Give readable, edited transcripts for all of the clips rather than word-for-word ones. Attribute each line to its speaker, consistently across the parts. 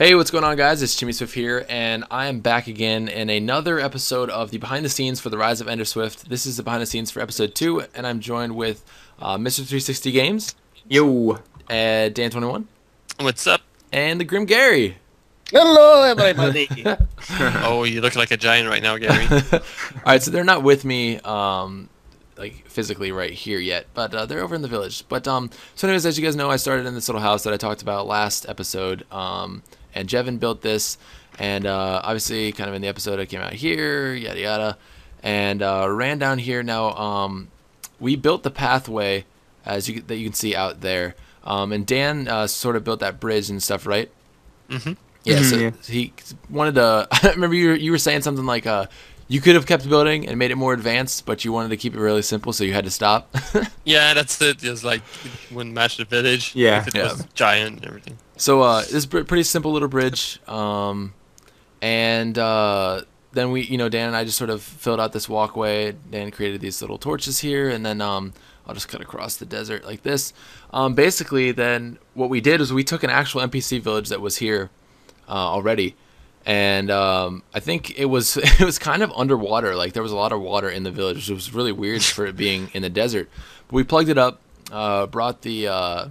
Speaker 1: Hey, what's going on, guys? It's EnderSwift here, and I am back again in another episode of the behind the scenes for the Rise of EnderSwift. This is the behind the scenes for episode 2, and I'm joined with Mr. 360 Games,
Speaker 2: Yo.
Speaker 1: Dan21,
Speaker 3: What's up?
Speaker 1: and the Grim Gary.
Speaker 2: Hello, everybody.
Speaker 3: Oh, you look like a giant right now, Gary.
Speaker 1: All right, so they're not with me, like physically right here yet, but they're over in the village. But so anyways, as you guys know, I started in this little house that I talked about last episode. And Jevin built this, and obviously, kind of in the episode, I came out here, yada yada, and ran down here. Now, we built the pathway that you can see out there, and Dan sort of built that bridge and stuff, right?
Speaker 3: Mm-hmm.
Speaker 1: Yeah. So he wanted to. I remember you were saying something like, you could have kept building and made it more advanced, but you wanted to keep it really simple, so you had to stop.
Speaker 3: Yeah, that's it. Just like it wouldn't match the village.
Speaker 2: Yeah.
Speaker 3: If it was giant and everything.
Speaker 1: So this is pretty simple little bridge, and then we, Dan and I just sort of filled out this walkway. Dan created these little torches here, and then I'll just cut across the desert like this. Basically, then what we did is we took an actual NPC village that was here already, and I think it was kind of underwater. Like there was a lot of water in the village, which was really weird for it being in the desert. But we plugged it up, brought the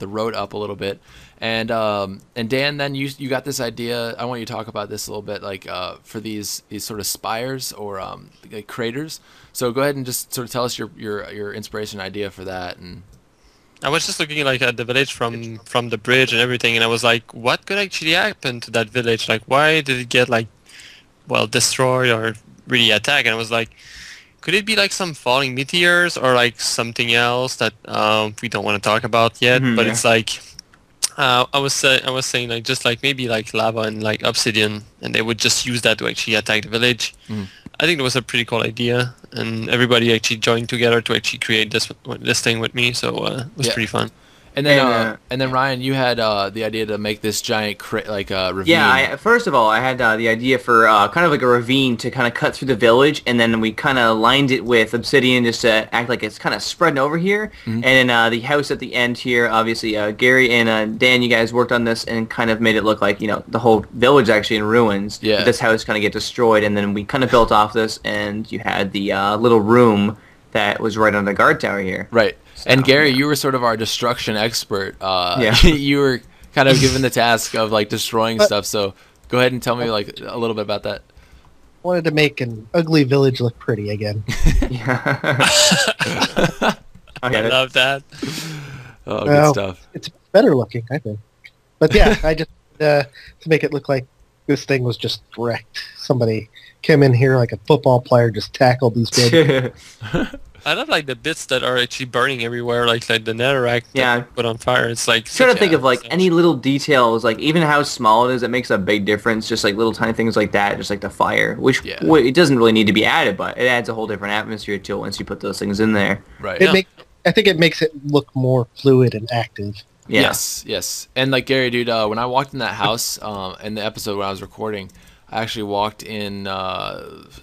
Speaker 1: road up a little bit, and Dan, then you got this idea. I want you to talk about this a little bit, like for these sort of spires or like craters. So go ahead and just sort of tell us your inspiration idea for that. And
Speaker 3: I was just looking like at the village from the bridge and everything, and I was like, what could actually happen to that village? Like, why did it get destroyed or really attacked? And I was like, could it be like some falling meteors or like something else that we don't want to talk about yet? But it's like I was saying like just like maybe like lava and like obsidian, and they would just use that to actually attack the village. I think it was a pretty cool idea, and everybody actually joined together to actually create this thing with me. So it was pretty fun.
Speaker 1: And then Ryan, you had the idea to make this giant ravine.
Speaker 2: Yeah, first of all, I had the idea for kind of like a ravine to kind of cut through the village, and then we kind of lined it with obsidian just to act like it's kind of spreading over here. And then the house at the end here, obviously, Gary and Dan, you guys worked on this and kind of made it look like, the whole village actually in ruins.
Speaker 1: Yeah.
Speaker 2: This house kind of get destroyed, and then we kind of built off this, and you had the little room that was right on the guard tower here.
Speaker 1: Right. And Gary, you were sort of our destruction expert.
Speaker 2: Yeah.
Speaker 1: You were kind of given the task of like destroying stuff. So go ahead and tell me like a little bit about that.
Speaker 4: Wanted to make an ugly village look pretty again.
Speaker 2: Yeah.
Speaker 3: I love that.
Speaker 1: Oh, good stuff.
Speaker 4: It's better looking, I think. But yeah, I just to make it look like this thing was just wrecked. Somebody came in here like a football player, just tackled these big.
Speaker 3: I love like the bits that are actually burning everywhere, like the netherrack that put on fire. It's like
Speaker 2: trying to think of like any little details, like even how small it is, it makes a big difference. Just like little tiny things like that, just like the fire, which it doesn't really need to be added, but it adds a whole different atmosphere to it once you put those things in there.
Speaker 1: Right.
Speaker 4: I think it makes it look more fluid and active.
Speaker 2: Yeah.
Speaker 1: Yes. And like Gary, dude, when I walked in that house in the episode when I was recording, I actually walked in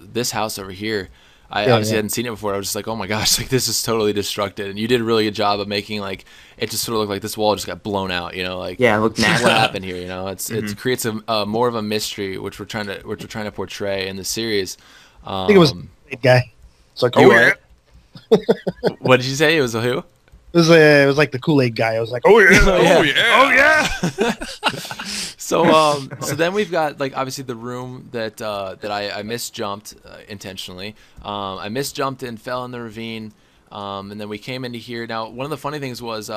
Speaker 1: this house over here. I obviously hadn't seen it before. I was just like, oh my gosh, like this is totally destructed. And you did a really good job of making like it just sort of looked like this wall just got blown out. It looked nasty. What happened here? It creates a more of a mystery which we're trying to portray in the series.
Speaker 4: I think it was the guy. It's like,
Speaker 1: What did you say? It was a who?
Speaker 4: It was like the Kool-Aid guy. I was like, oh yeah.
Speaker 1: So then we've got like obviously the room that I misjumped intentionally. I misjumped and fell in the ravine, and then we came into here. Now one of the funny things was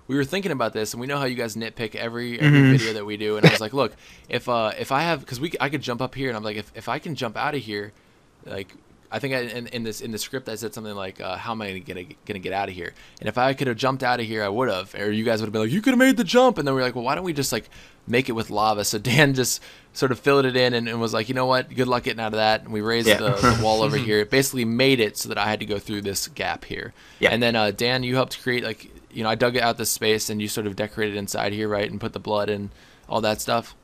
Speaker 1: we were thinking about this, and we know how you guys nitpick every video that we do. And I was like, look, if I have, because I could jump up here, and I'm like, if I can jump out of here, like. I think in the script I said something like, "How am I gonna get out of here?" And if I could have jumped out of here, I would have, or you guys would have been like, "You could have made the jump." And then we're like, "Well, why don't we just like make it with lava?" So Dan just sort of filled it in and was like, "You know what? Good luck getting out of that." And we raised the wall over here. It basically made it so that I had to go through this gap here. Yeah. And then Dan, you helped create like I dug out this space and you sort of decorated inside here, right, and put the blood and all that stuff.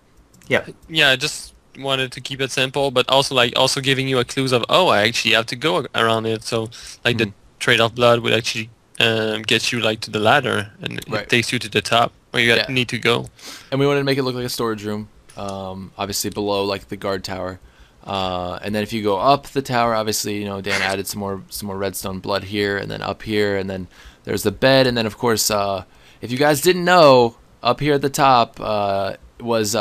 Speaker 2: Yeah.
Speaker 3: Yeah. Just wanted to keep it simple, but also giving you a clues of I actually have to go around it. So like the trade-off blood would actually get you like to the ladder, and it takes you to the top. where you need to go.
Speaker 1: And we wanted to make it look like a storage room, obviously below like the guard tower. And then if you go up the tower, obviously, Dan added some more redstone blood here, and then up here, and then there's the bed, and then of course, if you guys didn't know, up here at the top was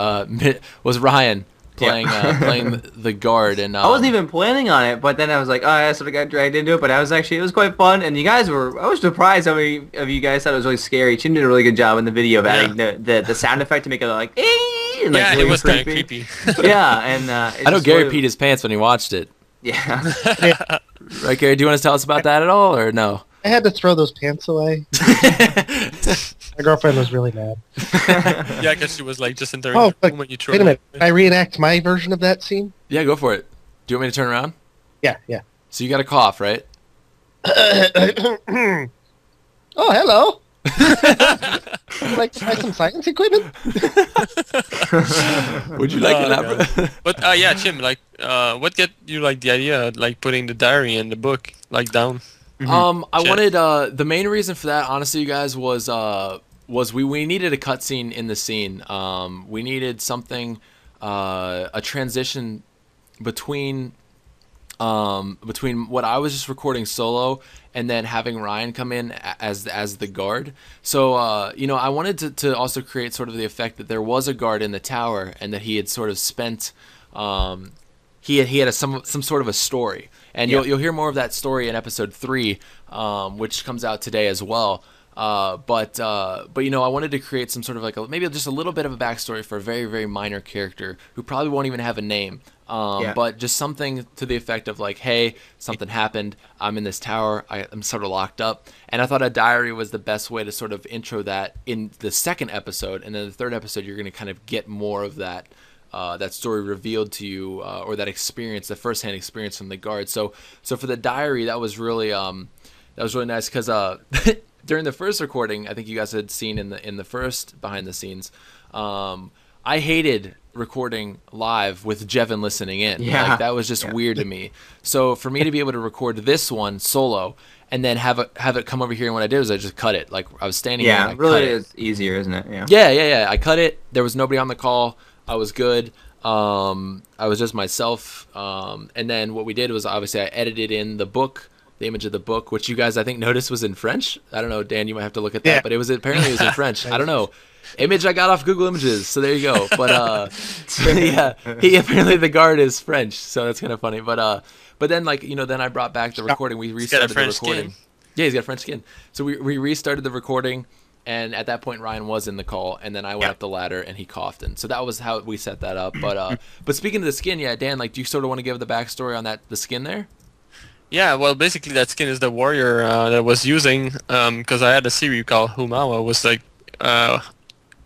Speaker 1: Ryan playing the guard, and
Speaker 2: I wasn't even planning on it, but then I was like, oh, I sort of got dragged into it. But it was quite fun, and I was surprised how many of you guys thought it was really scary. Tim did a really good job in the video of adding the sound effect to make it like, and, like, really
Speaker 3: it was kind of
Speaker 2: creepy.
Speaker 3: creepy.
Speaker 2: Yeah, and
Speaker 1: I know Gary peed his pants when he watched it.
Speaker 2: Yeah.
Speaker 1: Right, Gary? Do you want to tell us about that at all, or no?
Speaker 4: I had to throw those pants away. My girlfriend was really mad.
Speaker 3: Yeah, because she was like just in the
Speaker 4: Oh, but
Speaker 3: room when you threw
Speaker 4: wait a minute.
Speaker 3: it.
Speaker 4: Can I reenact my version of that scene?
Speaker 1: Yeah, go for it. Do you want me to turn around?
Speaker 4: Yeah.
Speaker 1: So you got a cough, right?
Speaker 4: Oh, hello. Would you like to try some science equipment?
Speaker 1: Would you like elaborate?
Speaker 3: But yeah, Jim, like, what get you like the idea, like putting the diary in the book, like down?
Speaker 1: I
Speaker 3: Shit.
Speaker 1: wanted the main reason for that, honestly, you guys, was we needed a cutscene in the scene. We needed something, a transition between what I was just recording solo and then having Ryan come in as the guard. So I wanted to also create sort of the effect that there was a guard in the tower and that he had sort of spent he had some sort of a story. And you'll hear more of that story in episode 3, which comes out today as well. But I wanted to create some sort of like maybe just a little bit of a backstory for a very, very minor character who probably won't even have a name. But just something to the effect of like, hey, something happened. I'm in this tower. I'm sort of locked up. And I thought a diary was the best way to sort of intro that in the second episode. And then the third episode, you're going to kind of get more of that story revealed to you, or that experience, the firsthand experience from the guard. So for the diary, that was really nice because during the first recording, I think you guys had seen in the first behind the scenes, I hated recording live with Jevin listening in.
Speaker 2: Yeah.
Speaker 1: Like, that was just weird to me. So for me to be able to record this one solo and then have it come over here, and what I did was I just cut it. Like, I was standing here and I
Speaker 2: really
Speaker 1: cut it.
Speaker 2: is easier, isn't it?
Speaker 1: Yeah. I cut it. There was nobody on the call. I was good. I was just myself. And then what we did was obviously I edited in the book, the image of the book, which you guys I think noticed was in French. I don't know, Dan, you might have to look at that, but apparently it was in French. I don't know. Image I got off Google Images, so there you go. But yeah, apparently the guard is French, so that's kind of funny. But then then I brought back the recording. We restarted the recording.
Speaker 3: Skin.
Speaker 1: Yeah, he's got French skin. So we restarted the recording. And at that point, Ryan was in the call, and then I went up the ladder, and he coughed. And so that was how we set that up. But speaking of the skin, yeah, Dan, like, do you sort of want to give the backstory on the skin there?
Speaker 3: Yeah, well, basically that skin is the warrior that I was using, because I had a series called Humawa, was like,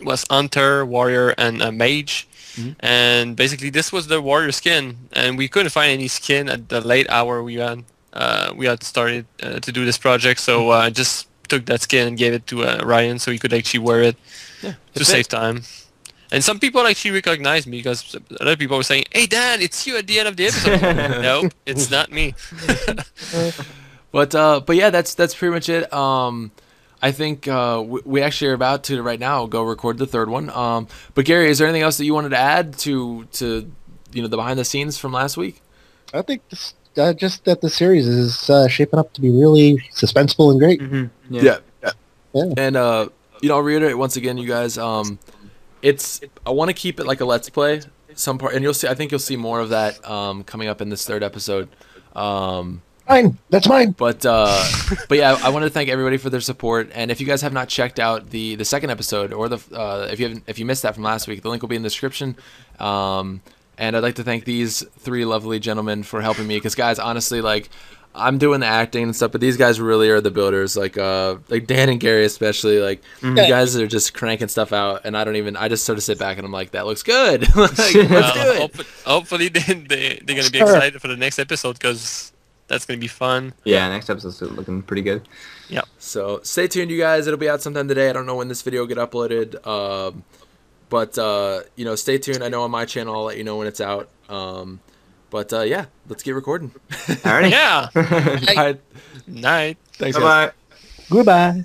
Speaker 3: was hunter, warrior, and a mage. Mm-hmm. And basically this was the warrior skin, and we couldn't find any skin at the late hour we had started to do this project, so I just took that skin and gave it to Ryan so he could actually wear it to save time. And some people actually recognized me because other people were saying, "Hey Dan, it's you at the end of the episode." Nope, it's not me.
Speaker 1: But yeah, that's pretty much it. I think we actually are about to right now go record the third one. But Gary, is there anything else that you wanted to add to the behind the scenes from last week?
Speaker 4: I think just that the series is shaping up to be really suspenseful and great.
Speaker 2: Mm-hmm.
Speaker 1: Yeah. And I'll reiterate once again, you guys. I want to keep it like a let's play. Some part, and I think you'll see more of that coming up in this third episode.
Speaker 4: Mine. That's mine.
Speaker 1: But yeah, I want to thank everybody for their support. And if you guys have not checked out the second episode, or if you missed that from last week, the link will be in the description. And I'd like to thank these 3 lovely gentlemen for helping me, because guys, honestly, like, I'm doing the acting and stuff, but these guys really are the builders. Like Dan and Gary especially. Like, you guys are just cranking stuff out, and I just sort of sit back and I'm like, that looks good. Like, let's do it.
Speaker 3: Hopefully they're gonna be excited for the next episode, because that's gonna be fun.
Speaker 2: Yeah, next episode's looking pretty good.
Speaker 3: Yeah.
Speaker 1: So stay tuned, you guys. It'll be out sometime today. I don't know when this video will get uploaded. But stay tuned. I know on my channel I'll let you know when it's out. But yeah, let's get recording.
Speaker 2: Alrighty.
Speaker 3: Yeah.
Speaker 1: All right.
Speaker 3: Night.
Speaker 1: Thanks,
Speaker 2: Bye-bye.
Speaker 1: guys.
Speaker 4: Goodbye.